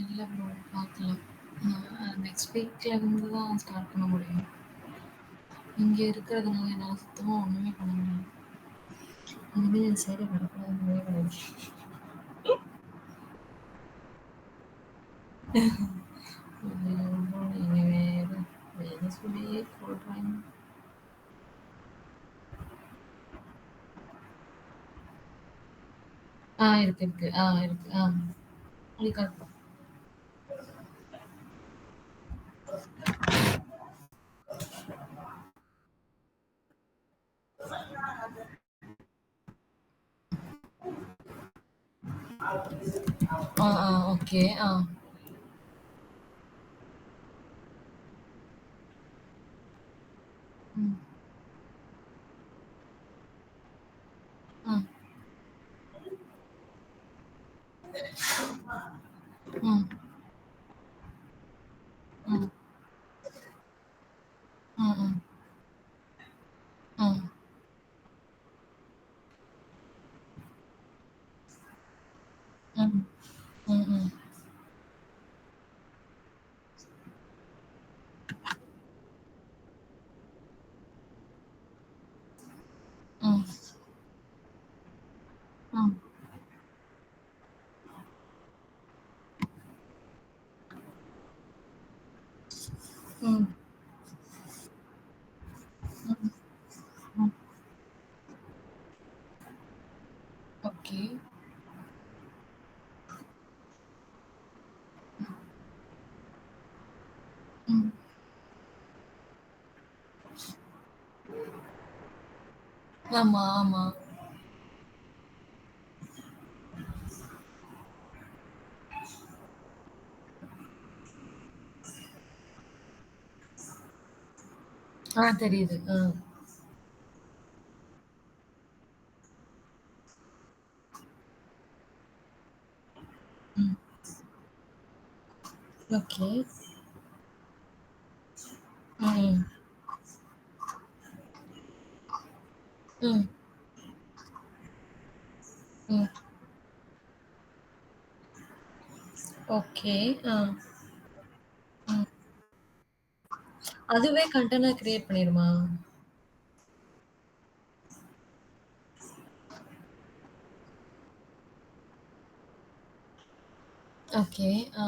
இல்ல ப்ரோ பாக்கல. நெக்ஸ்ட் வீக்ல இருந்து தான் ஸ்டார்ட் பண்ண முடியும். இங்க இருக்கிறதுனால என்னால சுத்தமா ஒண்ணுமே பண்ண முடியாது. இனிமே இந்த சைடு வரக்கூடாதுன்னு முடிவு பண்ணிருக்கேன். ஐயோ ப்ரோ நீங்க வேற வேற சொல்லியே கொள்றாங்க. இருக்கு இருக்கு. இருக்கு. உங்களுக்கு ஓகே. ம். ம். ம். ம். ம். ம். ம். ம். ம். ம். ம். ம். ம். ம். ஓகே. ம். ஆமா, ஆமா. தெரியுது. ம். ஓகே. ம். ம். ம். ஓகே. ஆ. ம். அதுவே கண்டெய்னர் கிரியேட் பண்ணிருமா? ஓகே. ஆ.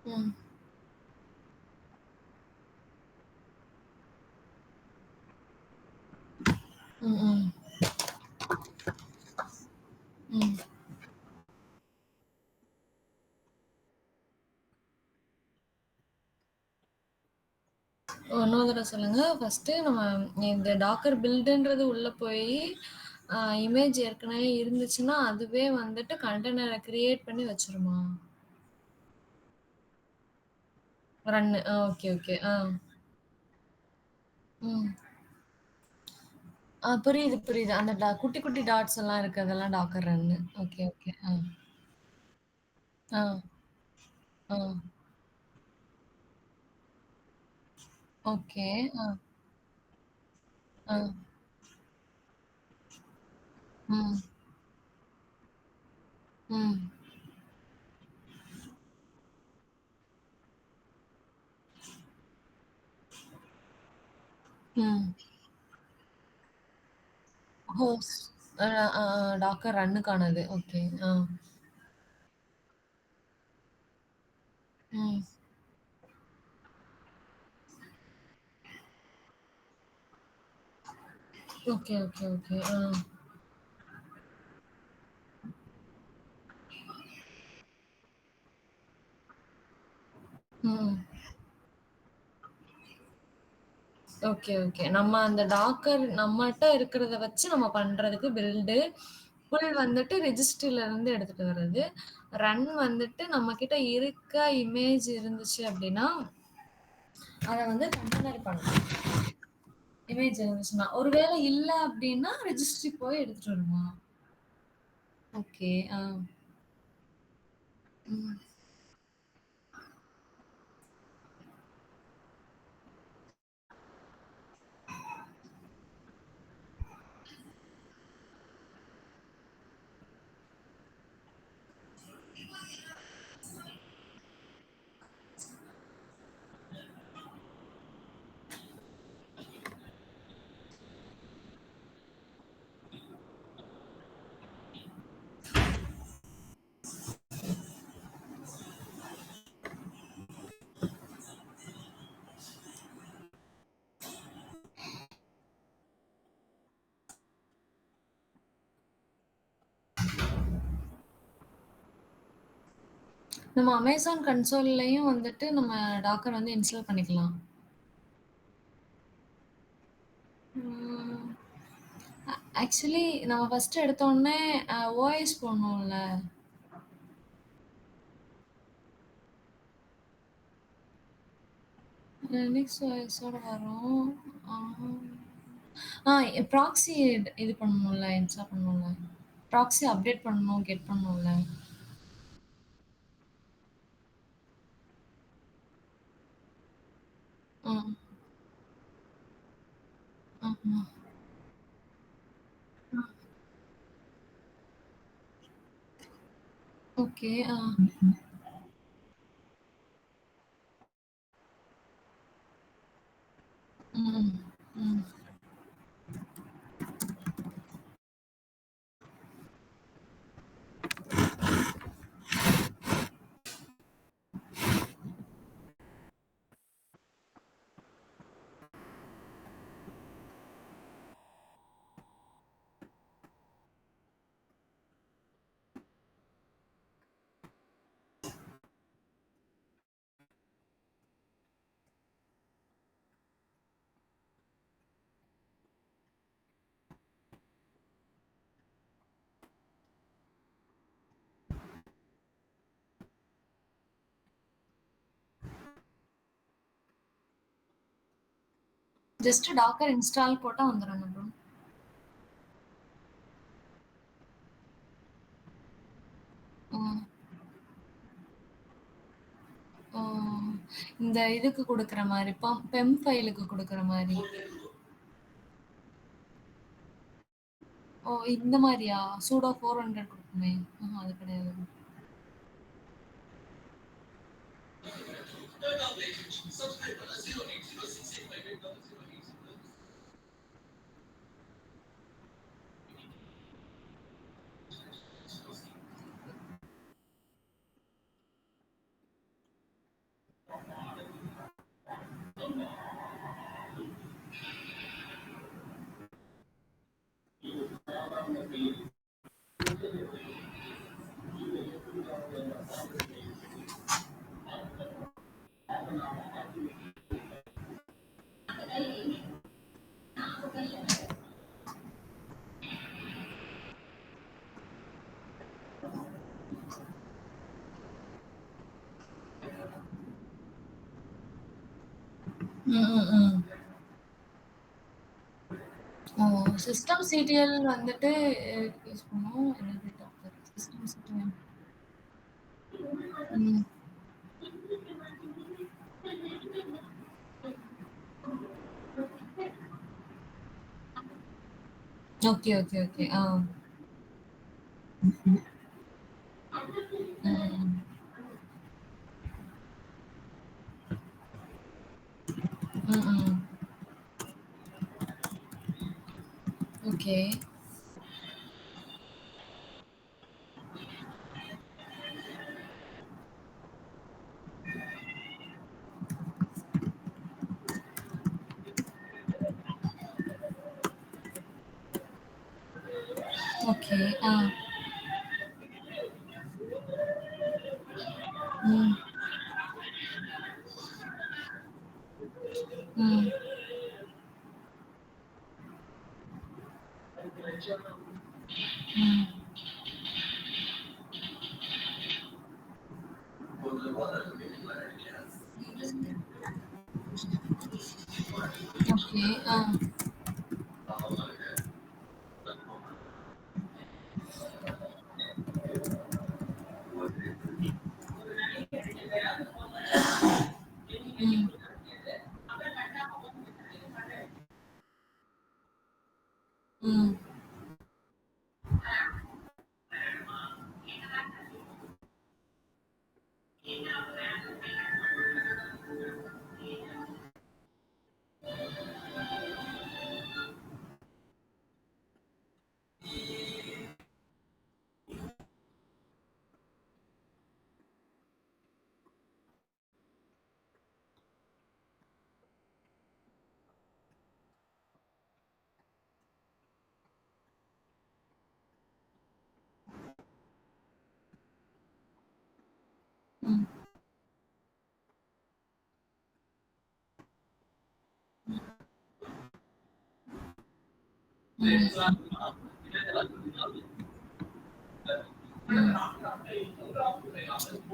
ம். ம். ம். ம். இன்னொரு தடவ சொல்லுங்க. ஃபர்ஸ்ட்டு நம்ம இந்த டாக்கர் பில்டுன்றது உள்ள போயி, இமேஜ் ஏற்கனவே இருந்துச்சுன்னா, அதுவே வந்துட்டு கண்டெய்னர கிரியேட் பண்ணி வச்சுருமா? ரன்னு. Okay, okay. ம். புரியுது, புரியுது. அந்த குட்டி, குட்டி டாட்ஸ் எல்லாம் இருக்கு. அதெல்லாம் டாக்கர் ரன்னு. Okay, okay. ஆ, ஆ. ஓகே. ஆ, ஆ. ம், ம், ம். ஹோஸ் அ, அ, டாக்கர் ரன்னுக்கானது. ஓகே. ஆ. ம். Okay, okay, okay. ம். Okay, okay. நம்ம அந்த டாக்கர் நம்மட்ட இருக்கிறத வச்சு நம்ம பண்றதுக்கு பில்டு. ஃபுல் வந்துட்டு ரெஜிஸ்ட்ரில இருந்து எடுத்துட்டு வர்றது. ரன் வந்துட்டு நம்ம கிட்ட இருக்க இமேஜ் இருந்துச்சு அப்டின்னா, அத வந்து கன்டெய்னர் பண்ணணும். இமேஜ் இருந்துச்சுன்னா. ஒரு வேள இல்ல அப்டின்னா, ரெஜிஸ்ட்ரி போய் எடுத்துட்டு வரணுமா? ஓகே. ம். நம்ம Amazon கன்சோல்லயும் வந்துட்டு நம்ம டாக்கர் வந்து இன்ஸ்டால் பண்ணிக்கலாம். ம். ஆக்சுவலி நம்ம ஃபர்ஸ்ட் எடுத்தோனே ஓஎஸ் போடணும்ல. லினக்ஸ் ஓஎஸோட வரும். ஆ. ஆ ப்ராக்ஸி இது பண்ணணும்ல, இன்ஸ்டால் பண்ணணும்ல. ப்ராக்ஸி அப்டேட் பண்ணணும், கெட் பண்ணணும்ல. ம். ஆமா. ஓகே. ஆ. ம். ம். ஜஸ்ட் டாக்கர் இன்ஸ்டால் போட்டா வந்துரும் ப்ரோ. ம். ஓ! இந்த இதுக்கு குடுக்குற மாரி, பெம் ஃபைலுக்கு குடுக்குற மாரி. ஓ! இந்த மாரியா? சூடோ 400 குடுக்குமே. அது கிடையாது. ம், ம், ம். ஓ! சிஸ்டம் சிடிஎல் வந்துட்டு யூஸ் பண்ணுவோம். என்னது டாக்கர்? System CTL. ம். Okay, okay, okay. ஆ. ம். ம், ம். ஓகே. ஓகே. ஆ. ம். ம். ம். ஓகே. ஆ. ம். ம். ம். ம்.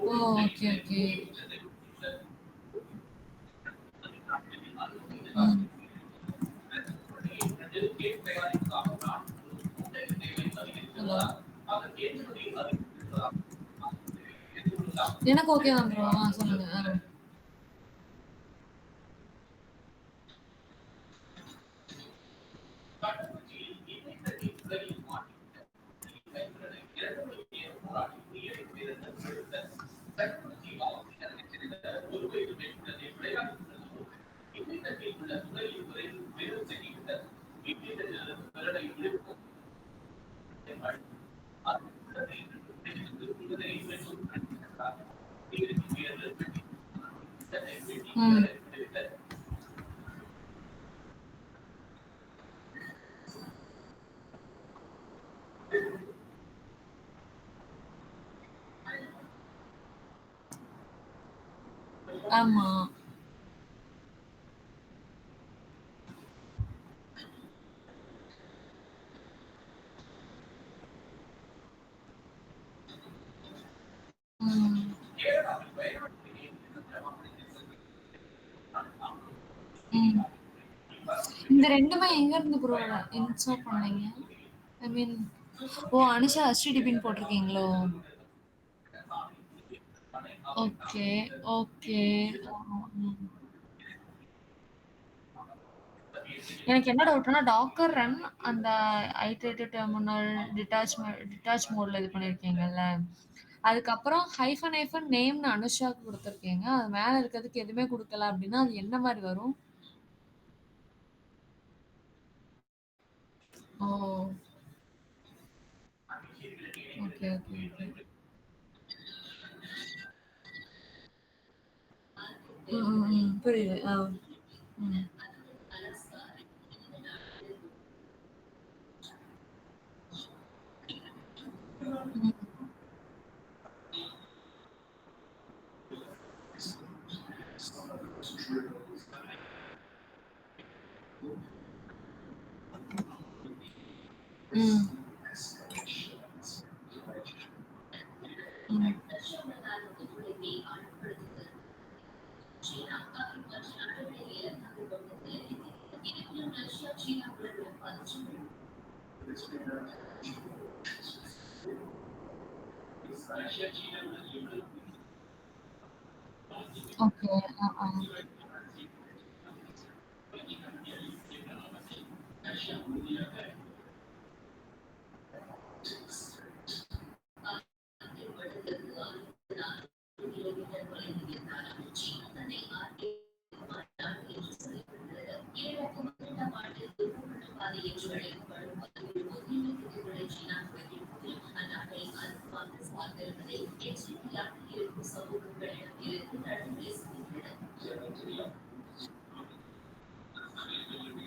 ஓ! Okay, okay. ம். ஹலோ. எனக்கு ஓகே தான் ப்ரோ. சொல்லுங்க. ம். ஆமா. ம். ம். இந்த 2மே எங்க இருந்து ப்ரோ இன்ஸ்டால் பண்ணீங்க? ஐ மீன் ஓ! அனுஷா HTTPன்னு போட்டிருக்கீங்களோ? Okay, okay. ம். எனக்கு என்ன டவுட்னா, டாக்கர் ரன் அந்த ஐட்ரேட்டிவ் டெர்மினல் டிட்டாச் மோட்ல இது பண்ணியிருக்கீங்கல்ல. அதுக்கப்புறம் ஹைஃபன் ஹைஃபன் நேம்னு அனுஷாக்கு குடுத்துருக்கீங்க. அது மேல இருக்கிறதுக்கு எதுவுமே குடுக்கல அப்டின்னா, அது என்ன மாரி வரும்? ஓ! Okay, okay, okay. ம், ம், ம். புரியுது. ம். ம். ம். ம். ஓகே. அ, ஆ.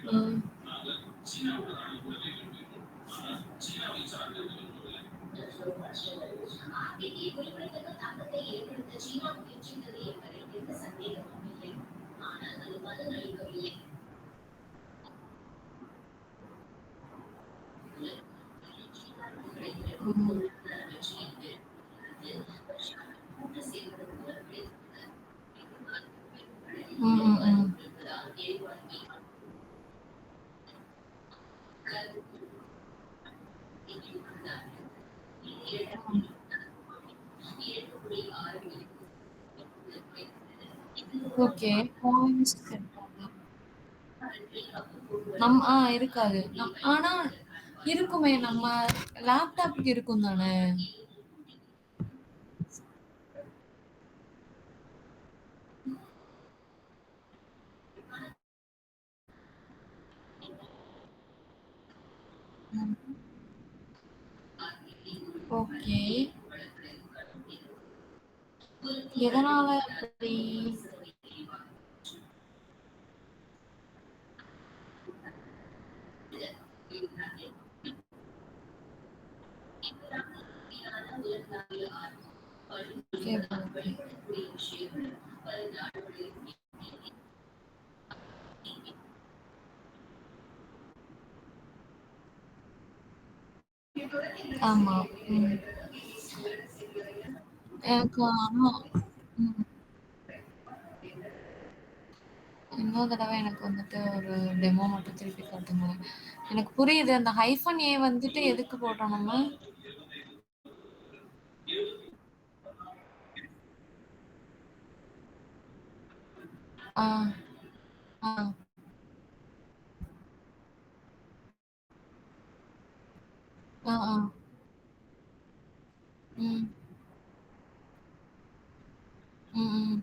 ம். ம். ம், ம், ம். ஓகே. பாயிண்ட்ஸ் இருக்காது. இருக்காது. ஆனா இருக்குமே நம்ம லேப்டாப்க்கு இருக்கும் தானே? ஓகே. எதனால அப்படி? Okay, okay. ஆமா. ம். எனக்கு ஆனா ம். இன்னொரு தடவ எனக்கு வந்துட்டு ஒரு டெமோ மட்டும் திருப்பி காட்டுங்களேன். எனக்கு புரியுது. அந்த ஹைஃபன் ஏ வந்துட்டு எதுக்கு போட்டோம் நம்ம? ஆ, ஆ, ஆ, ஆ. ம், ம், ம்.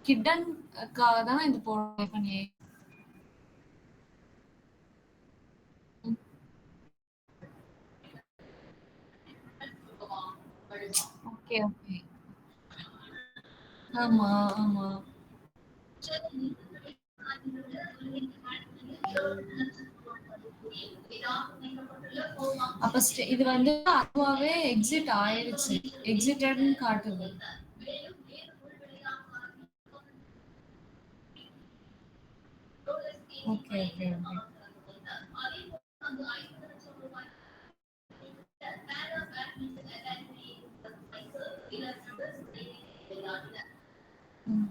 கிட்டன்க்காக தானே இது போடுறோம் ஹைஃபன் ஏ. ம். Okay, okay. ஆமா, ஆமா. அப்ப இது வந்து அதுவாவே எக்ஸிட் ஆயிருச்சு. எக்ஸிட்டட்ன்னு காட்டுது. Okay, okay, okay. ம்.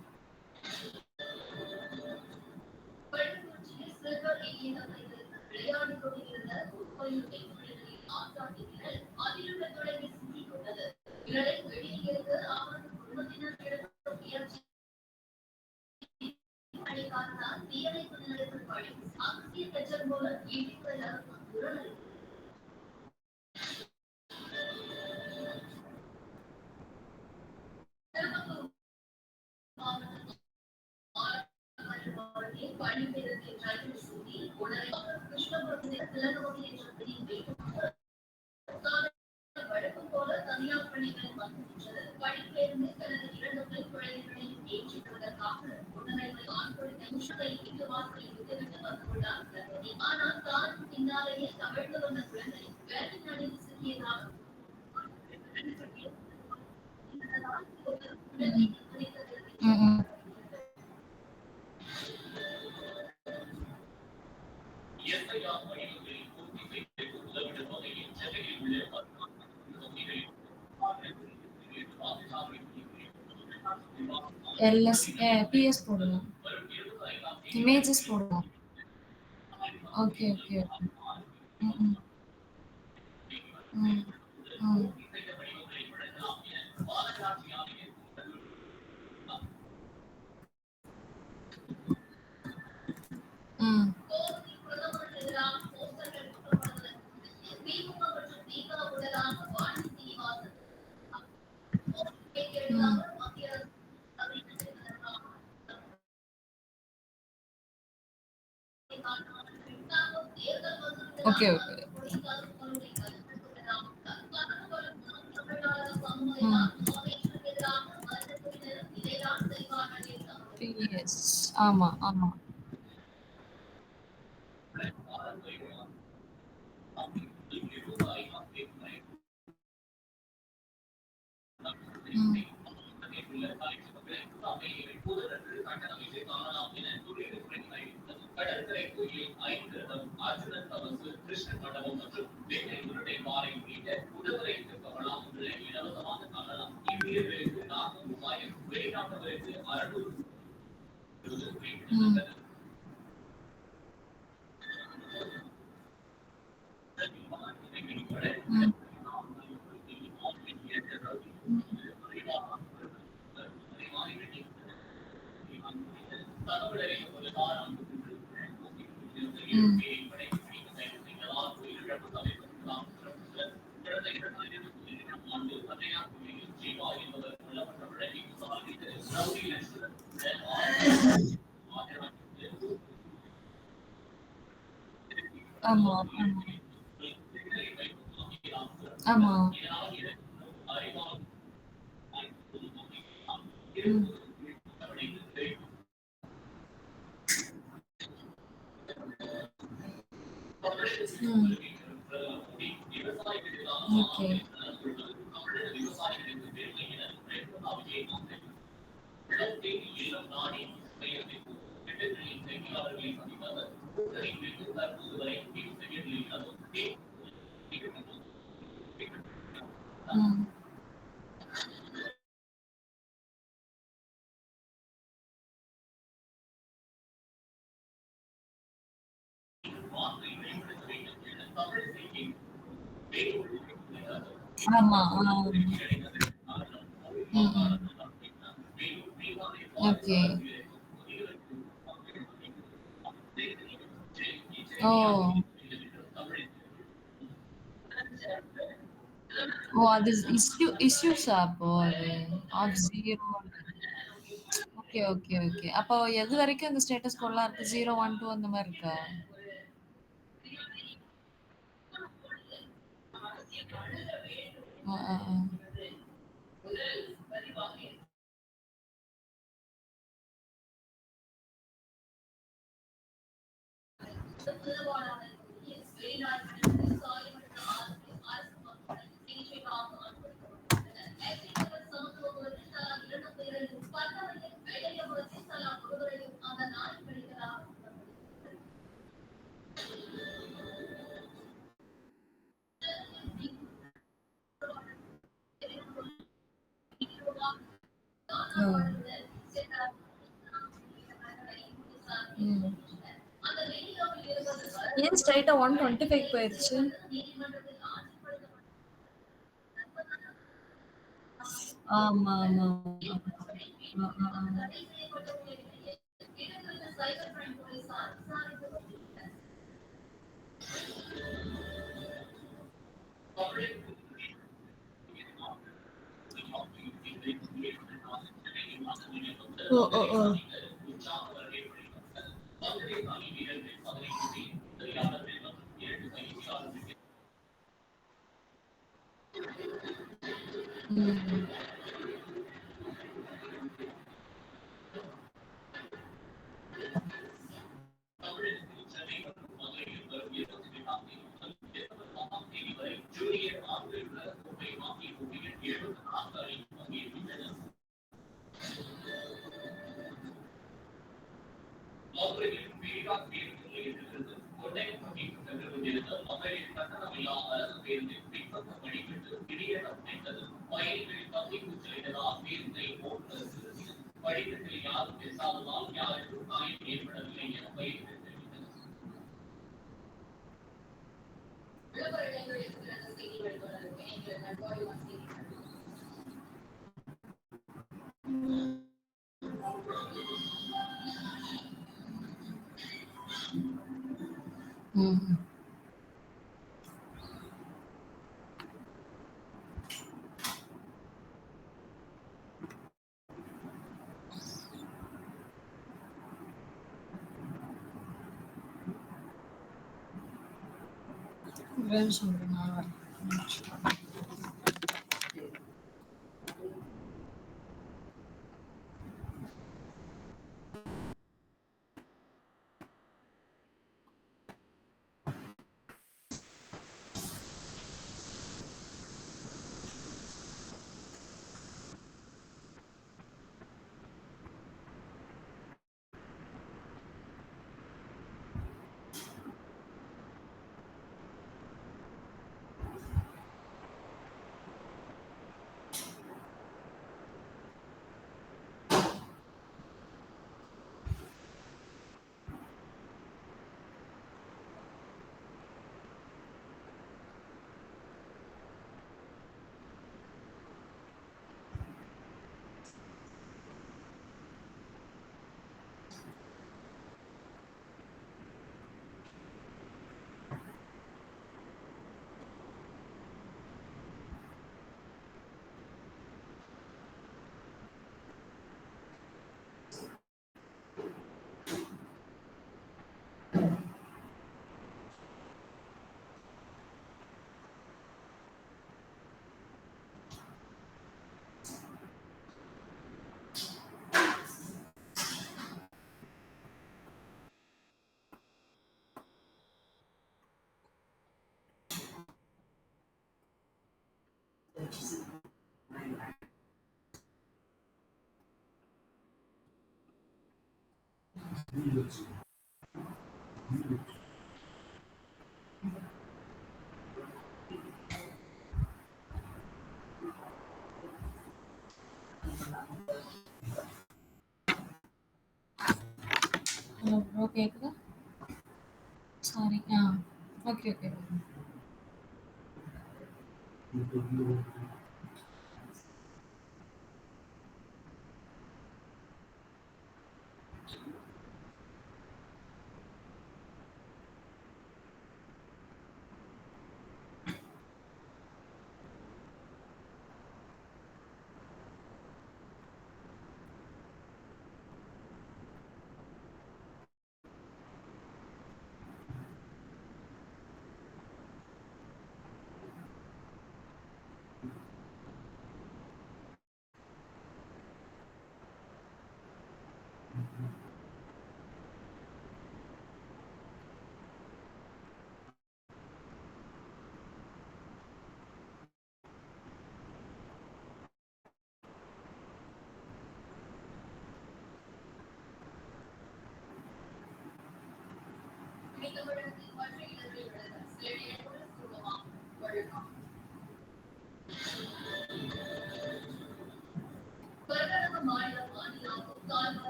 ம், ம். எல்எஸ் பிஎஸ் போடலாம். இமேஜஸ் போடலாம். Okay, okay, okay. ம், ம், ம், ம், ம், ம். Okay, okay. ம். பிஎஸ். ஆமா, ஆமா. ம். ம். ம். ம். ஆமா, ஆமா. ஆமா. ம். ம். ஓகே. ம். ஆமா. ம், ம். ஓகே. ஓ! ஓ! அது இஷ்யூஸா அப்போ அது? Off 0 okay, okay, okay. அப்போ எது வரைக்கும் அந்த ஸ்டேட்டஸ் கோட்லாம் இருக்கு? 0, 1, 2 அந்த மாரி இருக்கா? அ, அ, அ. ஓ! ம். ஏன் ஸ்ட்ரைட்டா 125 போயிருச்சு? ஆமா, ஆமா. அ, அ, அ. ஓ, ஓ, ஓ. ம். ம். ஒரே நிமிஷம் இருங்க நான் வரேன். ஒரு நிமிஷம். ஹலோ ப்ரோ கேக்குதா? சாரி. Okay, okay.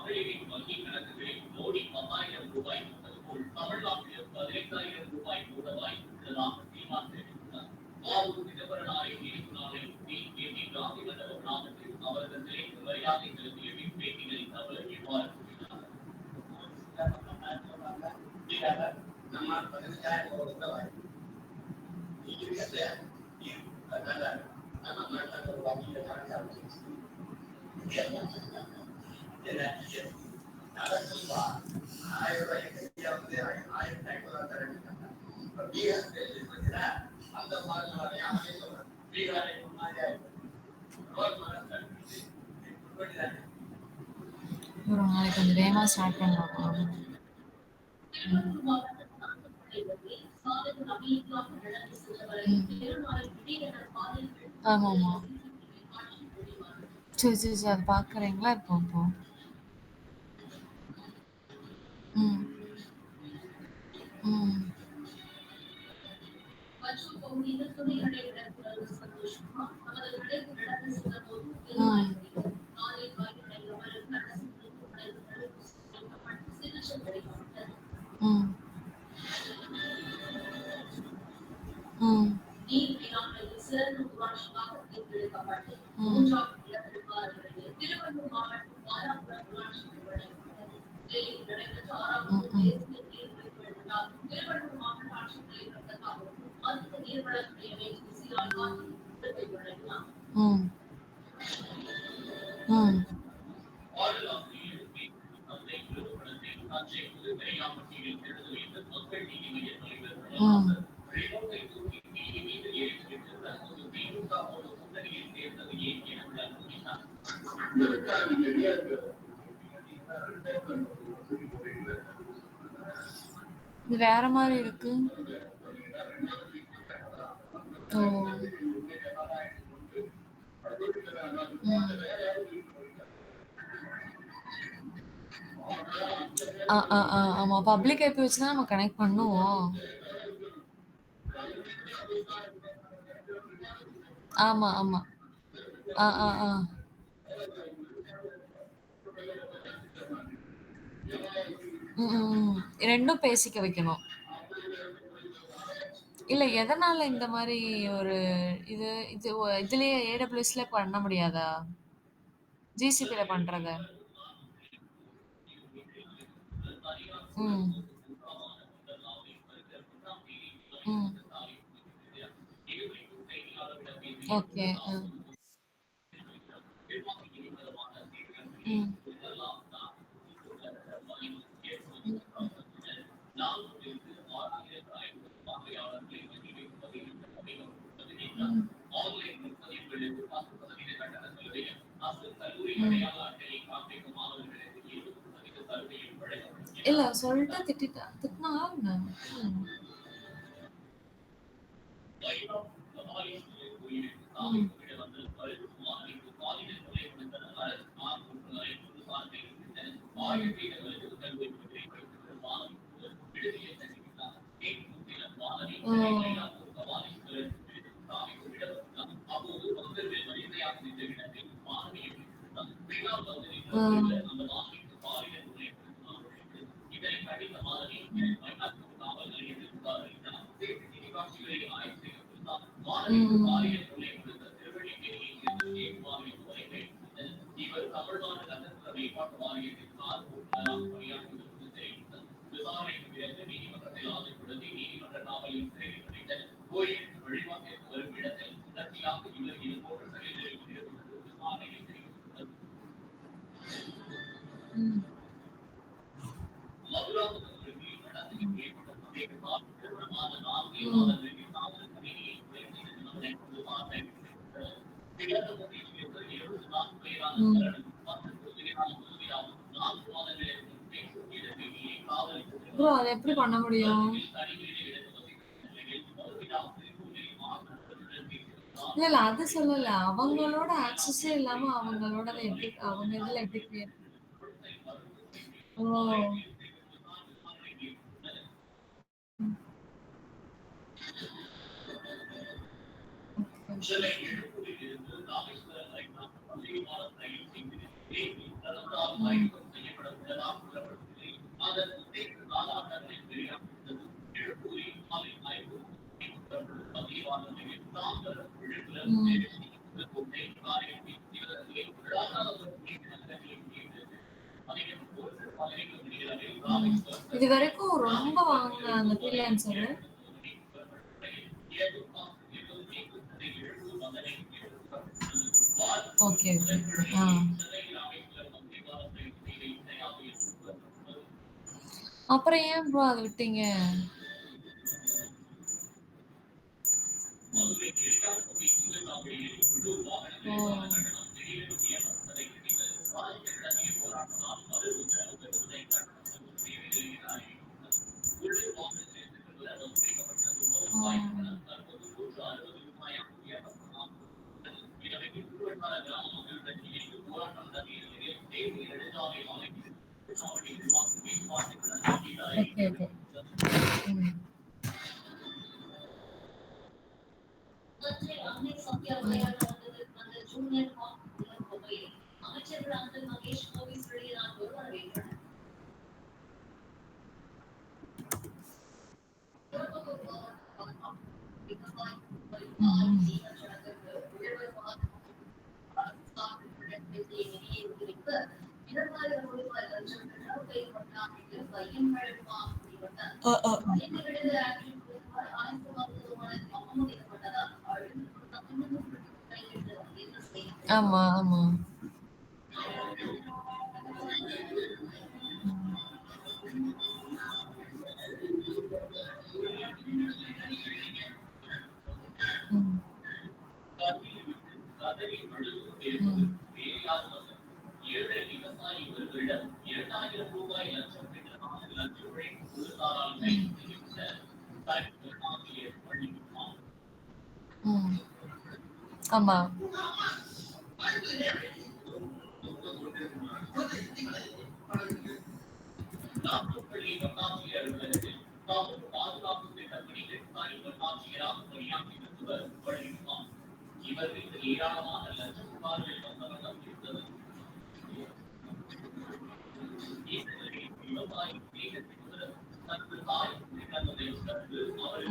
மகளிரின் வங்கிக் கணக்குகளில் கோடி 10,000 ரூபாய் போல் தமிழ்நாட்டில் 15,000 ரூபாய் கூட வாய்ப்புள்ளதாக சீமான் தெரிவித்துள்ளார். ஆவூர் சிதம்பரனாரை நினைவு நாளை டி. ராமலிங்கம் நாமத்தில் அவரது சிலைக்கு மரியாதை செலுத்திய பின் பேட்டிகளில் அவர் இவ்வாறு கூறினார். நம்ம 15,000 கூட வாய்ப்பு அதனால நம்ம ஒரு வங்கியில கணக்கு ஆரம்பிச்சு அந்த ஒரு நாளைக்கு கொஞ்சம் வேகமா ஸ்டார்ட் பண்ணலாம். ஆமா ஆமா. சரி சரி சரி, அது பாக்குறீங்களா இப்போ இப்போ? ம் ம் ம் ம் ம் ம் பாடலாசிரியர் தந்தை நிறுவனத்தை தஞ்சை பெரியாம்பட்டியில் திறந்து வைத்த மக்கள் நீதி மைய தலைவர் கமலஹாசன் ரிமோட்டை தூக்கி டிவி மீது ஏற்றிவிட்டு தற்போது திமுகவோடு கூட்டணியில் சேர்ந்தது ஏன் என விளக்கினார். இது வேற மாதிரி இருக்கு. ஓ ஆமா, பப்ளிக் ஐபி வச்சு தான் நம்ம கனெக்ட் பண்ணுவோம். ஆமா ஆமா. ஆ ஆ ஆ ரெண்டும் பேசிக்க வைக்கணும். இல்ல எதனால இந்த மாதிரி ஒரு இது இது இதுலயே ஏடபிள்யூஎஸ்ல பண்ண முடியாதா? ஜிசிபில பண்றத? ம் ம் ஓகே. ம் ம் ஆன்லைன் முன்பதிவுகளுக்கு 10% கட்டண சலுகையும் அரசு கல்லூரி ம் அடையாள அட்டையை காண்பிக்கும் மாணவர்களுக்கு 20% சலுகையும் வழங்கப்படும் இல்ல என சொல்லிட்டு திட்டினா என்ன? ம் வைரம் கபாலீஸ்வரர் கோயிலுக்கு சாமி ம் கும்பிட வந்த 12 மாணவிக்கு பாலியல் தொல்லை கொடுத்ததால் 550 சார்பில் இருந்த ஆயுர்வேத கல்லூரி மாணவிக்கு விடுதலை தெரிவித்தார். நேற்று மாணவி ஓ கபாலீஸ்வரர் சாமி கும்பிட வந்தார். அப்போது பக்தர்கள் வலிமையாக நின்ற இடத்தில் மாணவியை ஓ அந்த மாணவிக்கு பாலியல் தொல்லை கொடுத்ததால் இதனை கண்டித்த மாணவி மயிலாப்பூர் காவல் நிலையத்தில் புகார் அளித்தார். சிசிடிவி காட்சிகளை ஆய்வு செய்த போதுதான் மாணவிக்கு ம் பாலியல் தொல்லை கொடுத்த திருவள்ளிக்கேணியை சேர்ந்த தேர்வாணி தொலைவை இவர் தமிழ்நாடு நகர்ப்புற மேம்பாட்டு வாரியத்தில் கார் ஓட்டுநராக பணியாற்றி வருவது தெரிவித்தார். விசாரணைக்கு பிறகு நீதிமன்றத்தில் ஆஜர்படுத்தி நீதிமன்ற காவலில் சிறையில் அடைத்த கோயிலுக்கு வழிபாட்டிற்கு வரும் இடத்தில் தொடர்ச்சியாக இவர் இதுபோன்ற செயல்களில் ஈடுபட்டது விசாரணையில் தெரிவித்துள்ளது. ம் மதுராந்தகத்திற்கு நடத்தையில் ஏற்பட்ட சந்தேகத்தால் திருமணமான 4 ம் மாதங்களில் காவல் கணினியை குறைந்த நிபந்தனை விசாரணை செய்தது. பிறந்த முறையில் இருந்து 74 வயதான ம் சரணன் 10 வயதான உதவியாகவும் 4 மாதங்களுக்கு முன்பே இடத்திலேயே காதலித்து ப்ரோ அத எப்படி பண்ண முடியும்? தனி வீடு எடுத்து வசிக்கும் நிலையில் மறுவிடாமல் கூலில் மாணவர்களுடன் பேசியிருந்தார். இல்ல இல்ல அது சொல்லல. அவங்களோட ஆக்சஸே இல்லாம அவங்களோடத எப்படி அவங்க இதுல எப்படி கிரியேட் ஓ! ம். ஓகே. சென்னை எழும்பூரில் இருந்து ராமேஸ்வரம் வரை பள்ளி மாணவ ரயில் செய்கிறது. நேற்று 16 ஆய்வுகள் செய்யப்பட ம். இதுவரைக்கும் ரொம்ப வாங்குன அந்த ஃப்ரீலான்சரு? Okay, okay. ஆ. அப்புறம் ஏன் ப்ரோ அத விட்டீங்க? ஓ! ம். Okay, okay. ம். ம். அ, அ, அ. ஆமா, ஆமா. ம். ம். ம். ஆமா.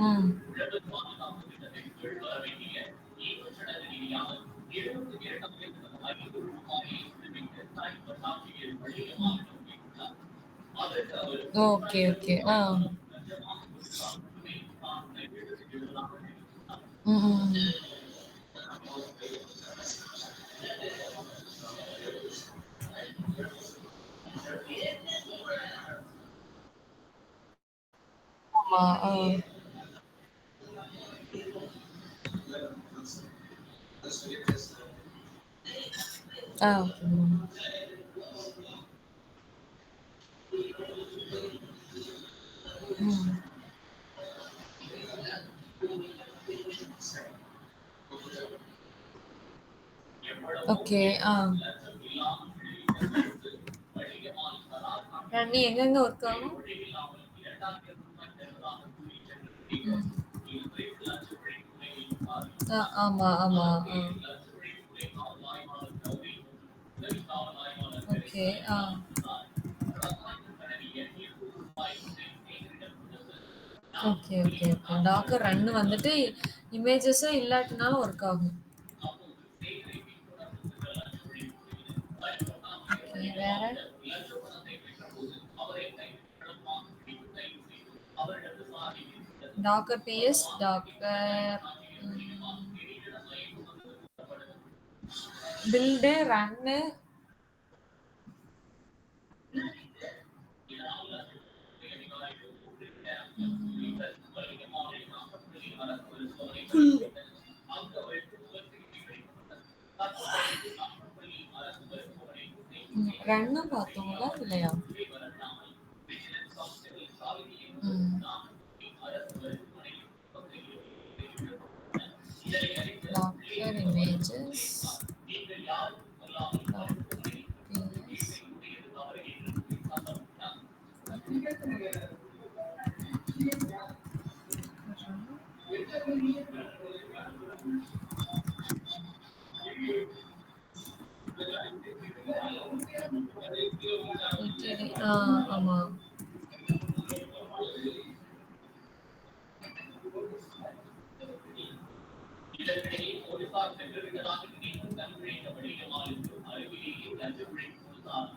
ம். Okay, okay. ஆ. ம், ம், ம். ஆமா. ஆ. ஆ. ஓகே. ம். ஓகே. ஆ. ரன்னி எங்கெங்க ஒர்க் ஆகும்? ம். ஆமா, ஆமா. ஆ. ஓகே. ஆ. Okay, okay, okay. Docker run வந்துட்டு இமேஜஸும் இல்லாட்டினாலும் ஒர்க் ஆகும். ஓகே. வேற? Docker PS, Docker build, run. ரன்னும் பார்த்தோம்ல இல்லையா? ம். Docker images. Docker PS. ஆ, ஆமா. நீங்கள் கண்டுபிடிக்க வணிகமானது அறிவிலேயே கண்டுபிடிப்பு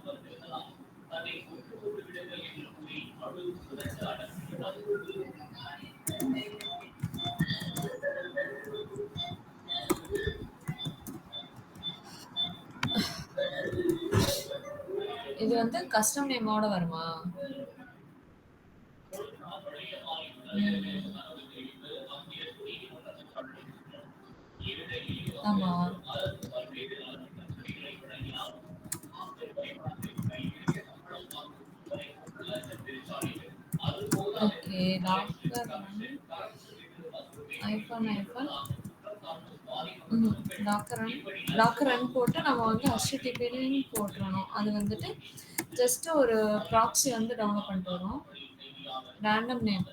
வந்திருக்கலாம். தன்னை கொண்டு வந்து விடுங்கள் என்று கூறி அழுகுவதற்கு அடக்குகிறார். இது வந்து கஸ்டம் நேமோட வருமா? ம். ஆமா. ஓகே. டாக்டர் ஐஃபோன் ஐஃபோன் ம். டாக்கர் ரன் போட்டு நம்ம வந்து HTTPன்னு போட்டுறணும். அது வந்துட்டு ஜஸ்ட் ஒரு ப்ராக்ஸி வந்து டவுன்லோட் பண்ணிட்டு வரும். Random name.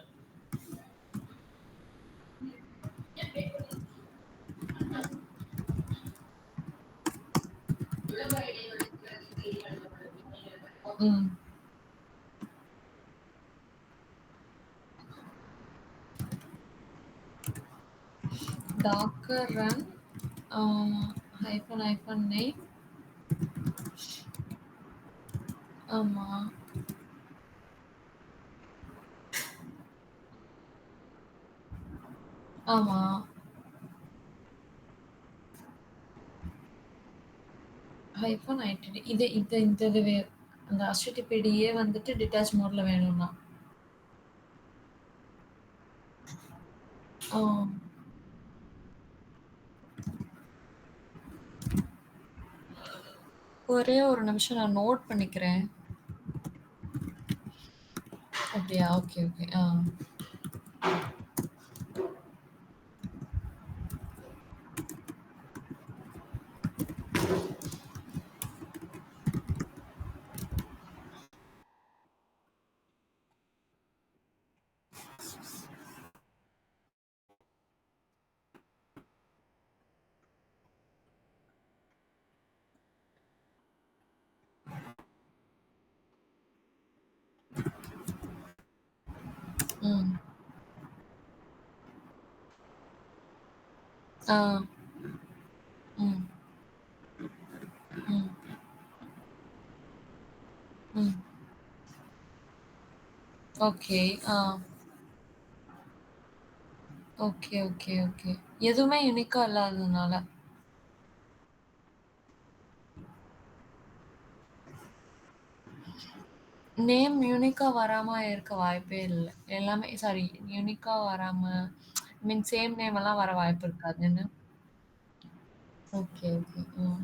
ம். Docker run hyphen name. ஆமா. ஆமா. Hyphen ITD. இந்த அந்த HTTPDயே வந்துட்டு டிட்டாச் மோட்ல வேணும்னா. ஆ. ஒரே ஒரு நிமிஷம் நான் நோட் பண்ணிக்கிறேன். அப்படியா? Okay, okay. ஆ. ம். ஆ. ம். ம். ம். ஓகே. ஆ. Okay, okay, okay. எதுவுமே யூனிக்கா இல்லாததுனால. நேம் யூனிக்கா வராம இருக்க வாய்ப்பே இல்ல. எல்லாமே சாரி யூனிக்கா வராம சேம் நேம் எல்லாம் வர வாய்ப்பு இருக்காதுன்னு. Okay, okay. ம்.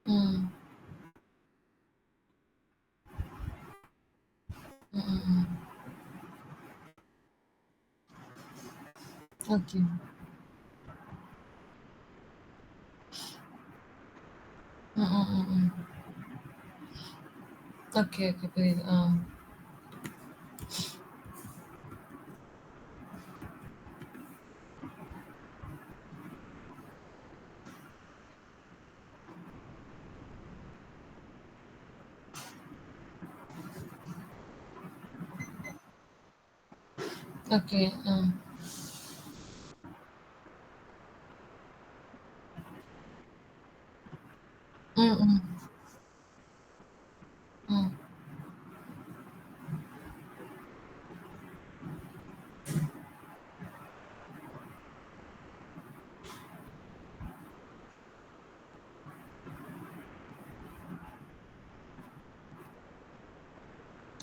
ம். ம், ம், ம். ஓகே. ம், ம், ம், ம். Okay, okay. புரியுது. ஆ. ஓகே. ஆ. ம், ம். ம்.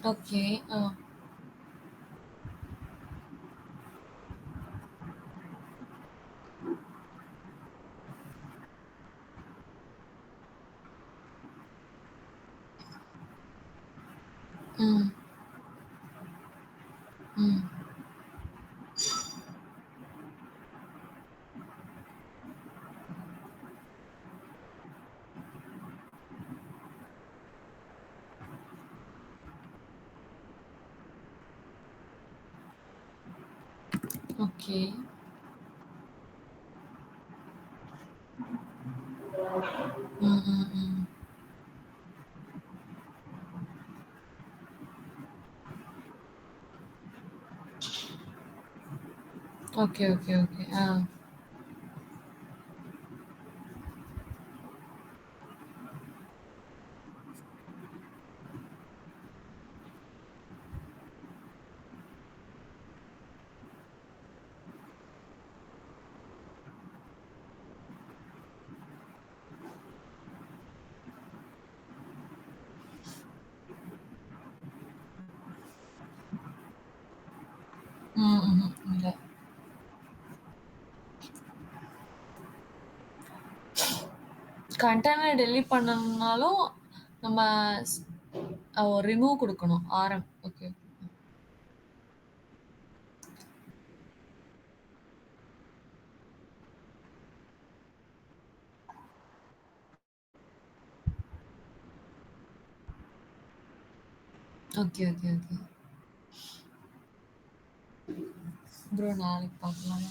ஓகே. ஆ. ம். ம். ஓகே. ம், ம், ம். Okay, okay, okay. ஆ. ம், ம்ஹ்ம். இல்ல. கண்டெய்னர் டெலீட் பண்ணணும்னாலும், நம்ம ஸ் ரிமூவ் குடுக்கணும். RM. Okay. Okay, okay, okay. Bro நாளைக்கு பார்க்கலாம்.